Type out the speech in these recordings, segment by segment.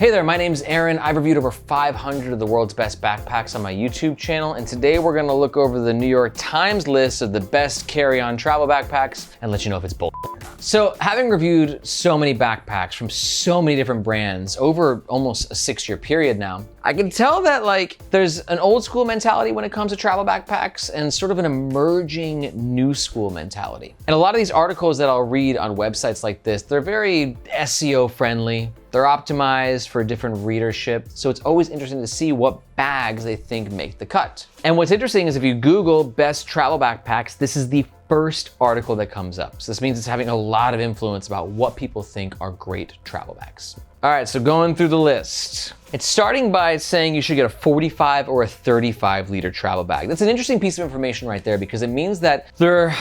Hey there, my name's Aaron. I've reviewed over 500 of the world's best backpacks on my YouTube channel, and today we're gonna look over the New York Times list of the best carry-on travel backpacks and let you know if it's bull. So, having reviewed so many backpacks from so many different brands over almost a 6-year period now, I can tell that there's an old school mentality when it comes to travel backpacks and sort of an emerging new school mentality. And a lot of these articles that I'll read on websites like this, they're very SEO friendly. They're optimized for different readership, so it's always interesting to see what bags they think make the cut. And what's interesting is if you Google best travel backpacks, this is the first article that comes up. So this means it's having a lot of influence about what people think are great travel bags. All right, so going through the list. It's starting by saying you should get a 45 or a 35 liter travel bag. That's an interesting piece of information right there because it means that they're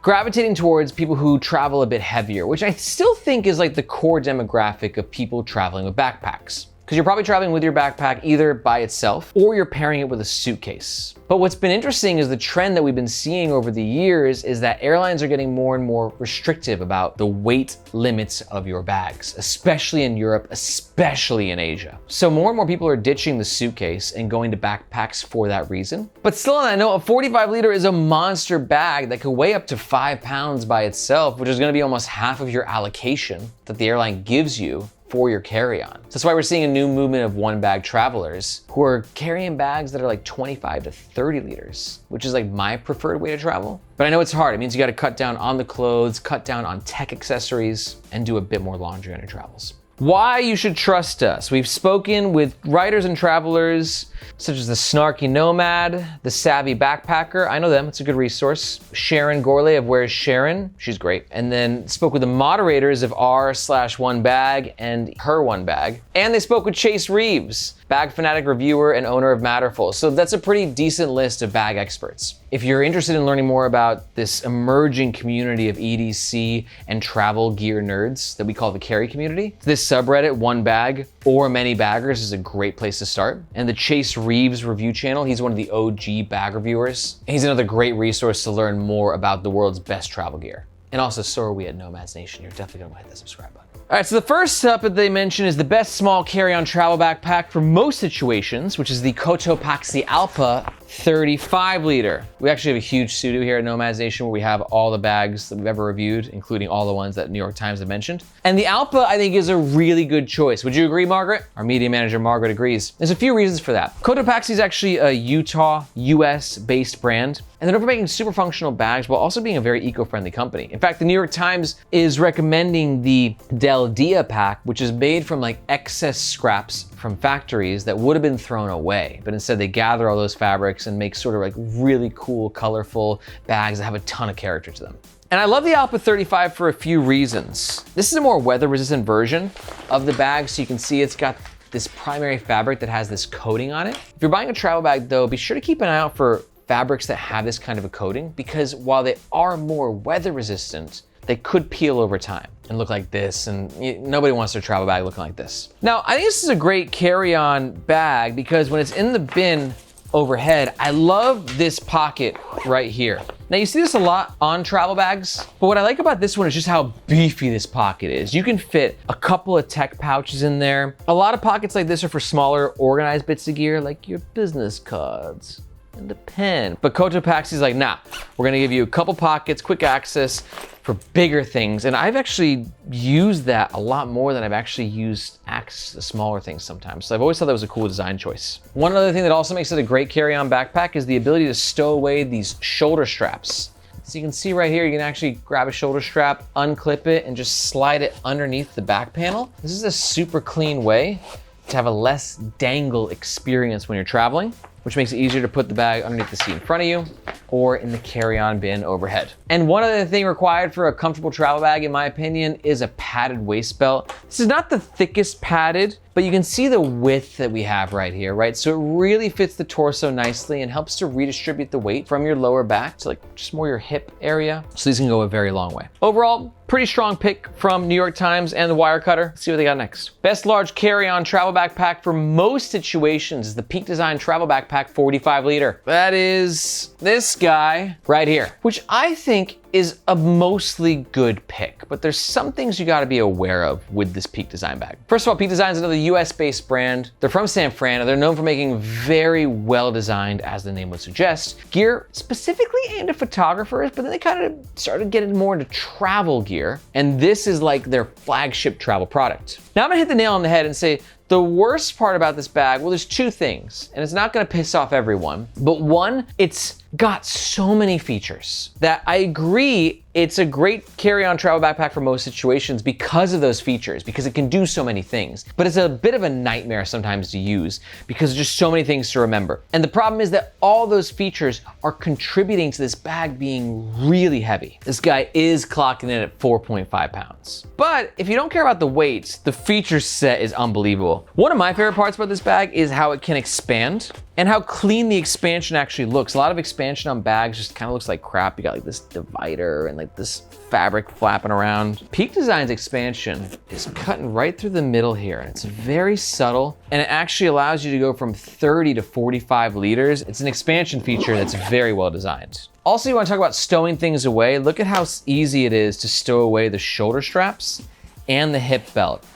gravitating towards people who travel a bit heavier, which I still think is like the core demographic of people traveling with backpacks. Because you're probably traveling with your backpack either by itself or you're pairing it with a suitcase. But what's been interesting is the trend that we've been seeing over the years is that airlines are getting more and more restrictive about the weight limits of your bags, especially in Europe, especially in Asia. So more and more people are ditching the suitcase and going to backpacks for that reason. But still on that note, a 45 liter is a monster bag that could weigh up to 5 pounds by itself, which is gonna be almost half of your allocation that the airline gives you for your carry-on. So that's why we're seeing a new movement of one bag travelers who are carrying bags that are like 25 to 30 liters, which is like my preferred way to travel. But I know it's hard. It means you gotta cut down on the clothes, cut down on tech accessories, and do a bit more laundry on your travels. Why you should trust us. We've spoken with writers and travelers such as the Snarky Nomad, the Savvy Backpacker. I know them, it's a good resource. Sharon Gorley of Where's Sharon? She's great. And then spoke with the moderators of r/one bag and her one bag. And they spoke with Chase Reeves, bag fanatic reviewer and owner of Matterful. So that's a pretty decent list of bag experts. If you're interested in learning more about this emerging community of EDC and travel gear nerds that we call the carry community, this subreddit, One Bag or Many Baggers, is a great place to start. And the Chase Reeves review channel, he's one of the OG bag reviewers. He's another great resource to learn more about the world's best travel gear. And also, so are we at Nomads Nation. You're definitely gonna hit that subscribe button. All right, so the first up that they mention is the best small carry-on travel backpack for most situations, which is the Cotopaxi Allpa 35 liter. We actually have a huge studio here at Nomads Nation where we have all the bags that we've ever reviewed, including all the ones that New York Times have mentioned. And the Allpa, I think, is a really good choice. Would you agree, Margaret? Our media manager, Margaret, agrees. There's a few reasons for that. Cotopaxi is actually a Utah, US-based brand, and they're known for making super functional bags while also being a very eco-friendly company. In fact, the New York Times is recommending the Del Dia pack, which is made from like excess scraps from factories that would have been thrown away. But instead they gather all those fabrics and make sort of like really cool, colorful bags that have a ton of character to them. And I love the Allpa 35 for a few reasons. This is a more weather-resistant version of the bag, so you can see it's got this primary fabric that has this coating on it. If you're buying a travel bag though, be sure to keep an eye out for fabrics that have this kind of a coating, because while they are more weather resistant, they could peel over time and look like this, and nobody wants their travel bag looking like this. Now, I think this is a great carry-on bag because when it's in the bin overhead, I love this pocket right here. Now you see this a lot on travel bags, but what I like about this one is just how beefy this pocket is. You can fit a couple of tech pouches in there. A lot of pockets like this are for smaller, organized bits of gear, like your business cards and a pen. But Cotopaxi's like, nah, we're gonna give you a couple pockets, quick access for bigger things. And I've actually used that a lot more than I've actually used access to smaller things sometimes. So I've always thought that was a cool design choice. One other thing that also makes it a great carry-on backpack is the ability to stow away these shoulder straps. So you can see right here, you can actually grab a shoulder strap, unclip it, and just slide it underneath the back panel. This is a super clean way to have a less dangle experience when you're traveling, which makes it easier to put the bag underneath the seat in front of you or in the carry-on bin overhead. And one other thing required for a comfortable travel bag, in my opinion, is a padded waist belt. This is not the thickest padded, but you can see the width that we have right here, right? So it really fits the torso nicely and helps to redistribute the weight from your lower back to like just more your hip area. So these can go a very long way. Overall, pretty strong pick from New York Times and the Wirecutter. Let's see what they got next. Best large carry-on travel backpack for most situations is the Peak Design Travel Backpack 45 liter. That is this guy right here, which I think is a mostly good pick, but there's some things you gotta be aware of with this Peak Design bag. First of all, Peak Design is another US-based brand. They're from San Fran, and they're known for making very well-designed, as the name would suggest, gear specifically aimed at photographers, but then they kind of started getting more into travel gear, and this is like their flagship travel product. Now I'm gonna hit the nail on the head and say, the worst part about this bag, well, there's two things, and it's not gonna piss off everyone, but one, it's got so many features that I agree it's a great carry-on travel backpack for most situations because of those features, because it can do so many things. But it's a bit of a nightmare sometimes to use because there's just so many things to remember. And the problem is that all those features are contributing to this bag being really heavy. This guy is clocking in at 4.5 pounds. But if you don't care about the weight, the feature set is unbelievable. One of my favorite parts about this bag is how it can expand and how clean the expansion actually looks. A lot of expansion on bags just kind of looks like crap. You got like this divider and like this fabric flapping around. Peak Design's expansion is cutting right through the middle here, and it's very subtle, and it actually allows you to go from 30 to 45 liters. It's an expansion feature that's very well designed. Also, you want to talk about stowing things away. Look at how easy it is to stow away the shoulder straps and the hip belt.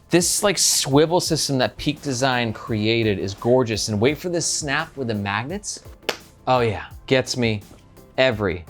This like swivel system that Peak Design created is gorgeous, and wait for this snap with the magnets. Oh yeah, gets me every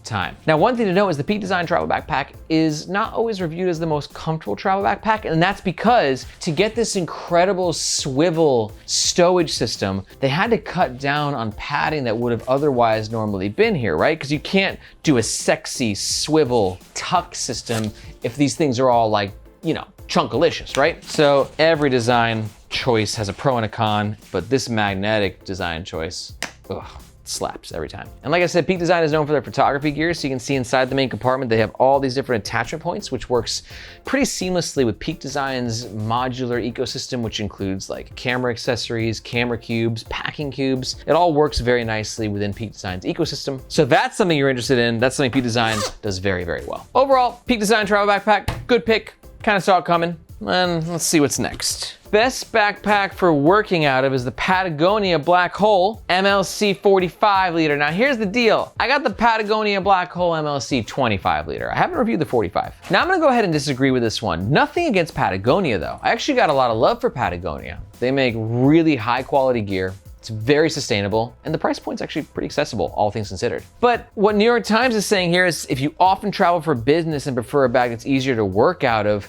time. Now, one thing to note is the Peak Design travel backpack is not always reviewed as the most comfortable travel backpack, and that's because to get this incredible swivel stowage system, they had to cut down on padding that would have otherwise normally been here, right? Because you can't do a sexy swivel tuck system if these things are all like, you know, chunkalicious, right? So every design choice has a pro and a con, but this magnetic design choice, ugh, slaps every time. And like I said, Peak Design is known for their photography gear, so you can see inside the main compartment, they have all these different attachment points, which works pretty seamlessly with Peak Design's modular ecosystem, which includes like camera accessories, camera cubes, packing cubes. It all works very nicely within Peak Design's ecosystem. So if that's something you're interested in, that's something Peak Design does very, very well. Overall, Peak Design travel backpack, good pick. Kind of saw it coming, and let's see what's next. Best backpack for working out of is the Patagonia Black Hole MLC 45 liter. Now here's the deal. I got the Patagonia Black Hole MLC 25 liter. I haven't reviewed the 45. Now I'm gonna go ahead and disagree with this one. Nothing against Patagonia though. I actually got a lot of love for Patagonia. They make really high quality gear. It's very sustainable, and the price point's actually pretty accessible, all things considered. But what New York Times is saying here is if you often travel for business and prefer a bag that's easier to work out of,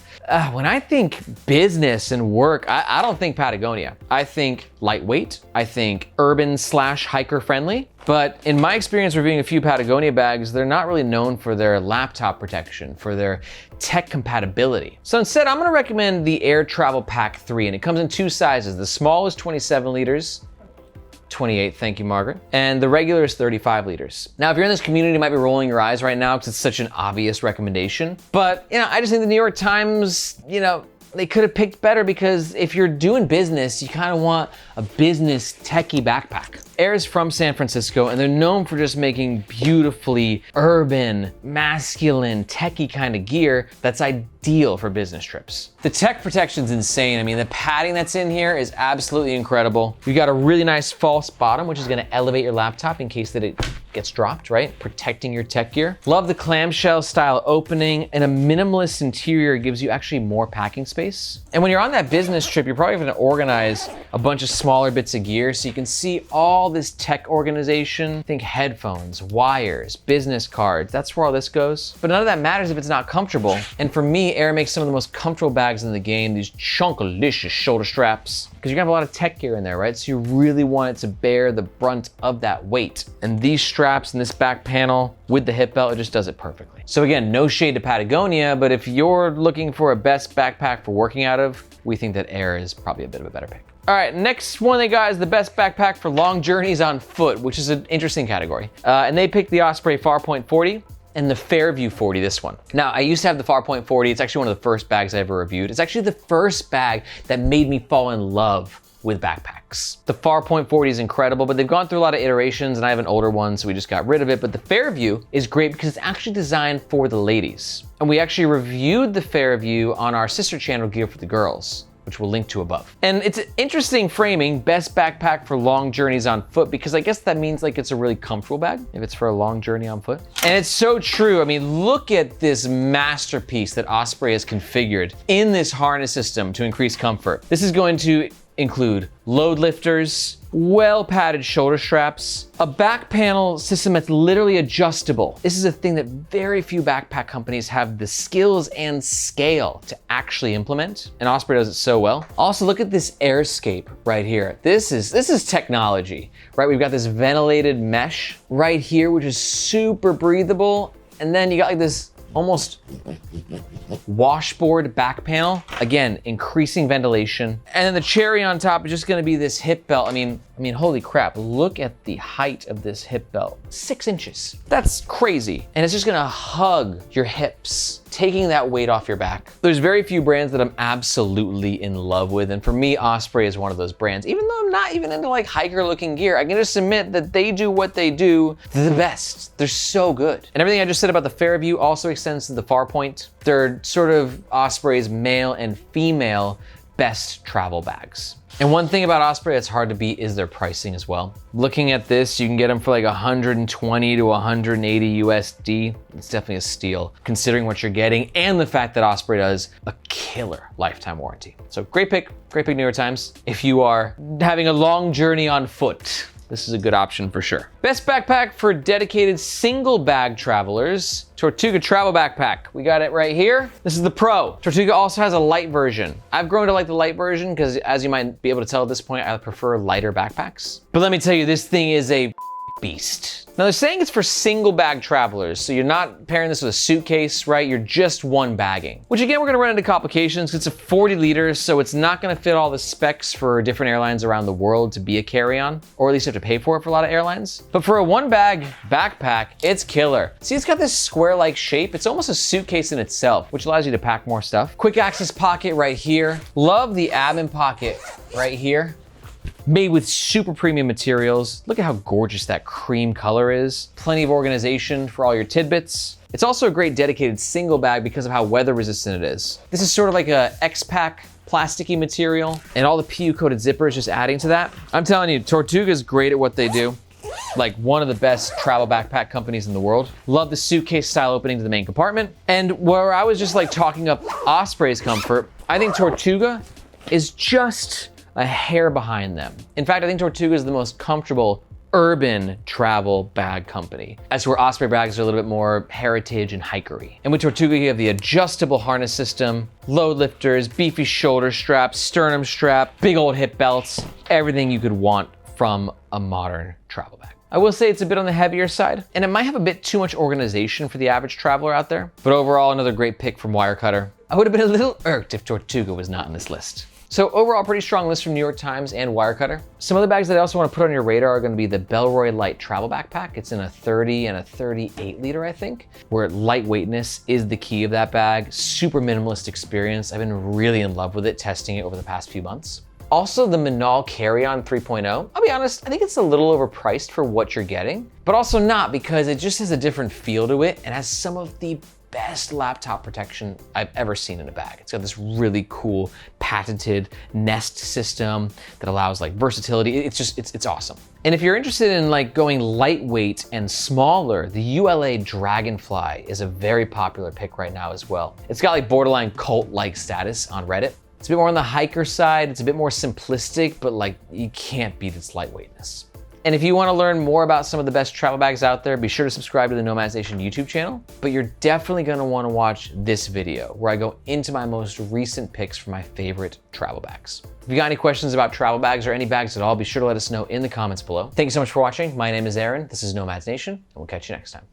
when I think business and work, I don't think Patagonia. I think lightweight, I think urban/hiker friendly. But in my experience reviewing a few Patagonia bags, they're not really known for their laptop protection, for their tech compatibility. So instead, I'm gonna recommend the Aer Travel Pack 3, and it comes in two sizes. The small is 27 liters, 28, thank you, Margaret. And the regular is 35 liters. Now, if you're in this community, you might be rolling your eyes right now because it's such an obvious recommendation. But, you know, I just think the New York Times, you know, they could have picked better because if you're doing business, you kind of want a business techie backpack. Aer is from San Francisco, and they're known for just making beautifully urban, masculine, techie kind of gear that's ideal for business trips. The tech protection's insane. I mean, the padding that's in here is absolutely incredible. You got a really nice false bottom, which is gonna elevate your laptop in case that it gets dropped, right? Protecting your tech gear. Love the clamshell style opening, and a minimalist interior gives you actually more packing space. And when you're on that business trip, you're probably gonna organize a bunch of smaller bits of gear so you can see all this tech organization. Think headphones, wires, business cards, that's where all this goes. But none of that matters if it's not comfortable. And for me, Aer makes some of the most comfortable bags in the game, these chunkalicious shoulder straps, because you're gonna have a lot of tech gear in there, right? So you really want it to bear the brunt of that weight. And these straps and this back panel with the hip belt, it just does it perfectly. So again, no shade to Patagonia, but if you're looking for a best backpack for working out of, we think that Aer is probably a bit of a better pick. All right, next one they got is the best backpack for long journeys on foot, which is an interesting category. And they picked the Osprey Farpoint 40 and the Fairview 40, this one. Now, I used to have the Farpoint 40. It's actually one of the first bags I ever reviewed. It's actually the first bag that made me fall in love with backpacks. The Farpoint 40 is incredible, but they've gone through a lot of iterations, and I have an older one, so we just got rid of it. But the Fairview is great because it's actually designed for the ladies. And we actually reviewed the Fairview on our sister channel, Gear for the Girls. which we'll link to above. And it's an interesting framing, best backpack for long journeys on foot, because I guess that means like it's a really comfortable bag if it's for a long journey on foot. And it's so true. I mean, look at this masterpiece that Osprey has configured in this harness system to increase comfort. This is going to include load lifters, well padded shoulder straps, a back panel system that's literally adjustable. This is a thing that very few backpack companies have the skills and scale to actually implement, and Osprey does it so well. Also, look at this airscape right here. This is technology, right? We've got this ventilated mesh right here, which is super breathable, and then you got like this almost washboard back panel. Again, increasing ventilation. And then the cherry on top is just gonna be this hip belt. I mean, holy crap, look at the height of this hip belt. 6 inches. That's crazy. And it's just gonna hug your hips, taking that weight off your back. There's very few brands that I'm absolutely in love with. And for me, Osprey is one of those brands. Even though I'm not even into like hiker looking gear, I can just admit that they do what they do the best. They're so good. And everything I just said about the Fairview also extends to the Farpoint. They're sort of Osprey's male and female best travel bags. And one thing about Osprey that's hard to beat is their pricing as well. Looking at this, you can get them for like 120 to 180 USD. It's definitely a steal considering what you're getting and the fact that Osprey does a killer lifetime warranty. So great pick, New York Times. If you are having a long journey on foot, this is a good option for sure. Best backpack for dedicated single bag travelers, Tortuga Travel Backpack. We got it right here. This is the Pro. Tortuga also has a light version. I've grown to like the light version because, as you might be able to tell at this point, I prefer lighter backpacks. But let me tell you, this thing is a beast. Now they're saying it's for single bag travelers, so you're not pairing this with a suitcase, right? You're just one bagging. Which again, we're gonna run into complications. It's a 40 liters, so it's not gonna fit all the specs for different airlines around the world to be a carry-on, or at least you have to pay for it for a lot of airlines. But for a one bag backpack, it's killer. See, it's got this square-like shape. It's almost a suitcase in itself, which allows you to pack more stuff. Quick access pocket right here. Love the admin pocket right here. Made with super premium materials. Look at how gorgeous that cream color is. Plenty of organization for all your tidbits. It's also a great dedicated single bag because of how weather resistant it is. This is sort of like a X-Pack plasticky material, and all the PU coated zippers just adding to that. I'm telling you, Tortuga is great at what they do. Like one of the best travel backpack companies in the world. Love the suitcase style opening to the main compartment. And where I was just like talking up Osprey's comfort, I think Tortuga is just a hair behind them. In fact, I think Tortuga is the most comfortable urban travel bag company. As where Osprey bags are a little bit more heritage and hikery. And with Tortuga, you have the adjustable harness system, load lifters, beefy shoulder straps, sternum strap, big old hip belts, everything you could want from a modern travel bag. I will say it's a bit on the heavier side, and it might have a bit too much organization for the average traveler out there. But overall, another great pick from Wirecutter. I would have been a little irked if Tortuga was not on this list. So overall, pretty strong list from New York Times and Wirecutter. Some other bags that I also want to put on your radar are going to be the Bellroy Lite Travel Backpack. It's in a 30 and a 38 liter, I think, where lightweightness is the key of that bag. Super minimalist experience. I've been really in love with it, testing it over the past few months. Also, the Minaal Carry-on 3.0. I'll be honest, I think it's a little overpriced for what you're getting, but also not, because it just has a different feel to it and has some of the best laptop protection I've ever seen in a bag. It's got this really cool patented Nest system that allows like versatility. It's awesome. And if you're interested in like going lightweight and smaller, the ULA Dragonfly is a very popular pick right now as well. It's got like borderline cult-like status on Reddit. It's a bit more on the hiker side. It's a bit more simplistic, but like you can't beat its lightweightness. And if you want to learn more about some of the best travel bags out there, be sure to subscribe to the Nomads Nation YouTube channel. But you're definitely going to want to watch this video where I go into my most recent picks for my favorite travel bags. If you got any questions about travel bags or any bags at all, be sure to let us know in the comments below. Thank you so much for watching. My name is Aaron. This is Nomads Nation, and we'll catch you next time.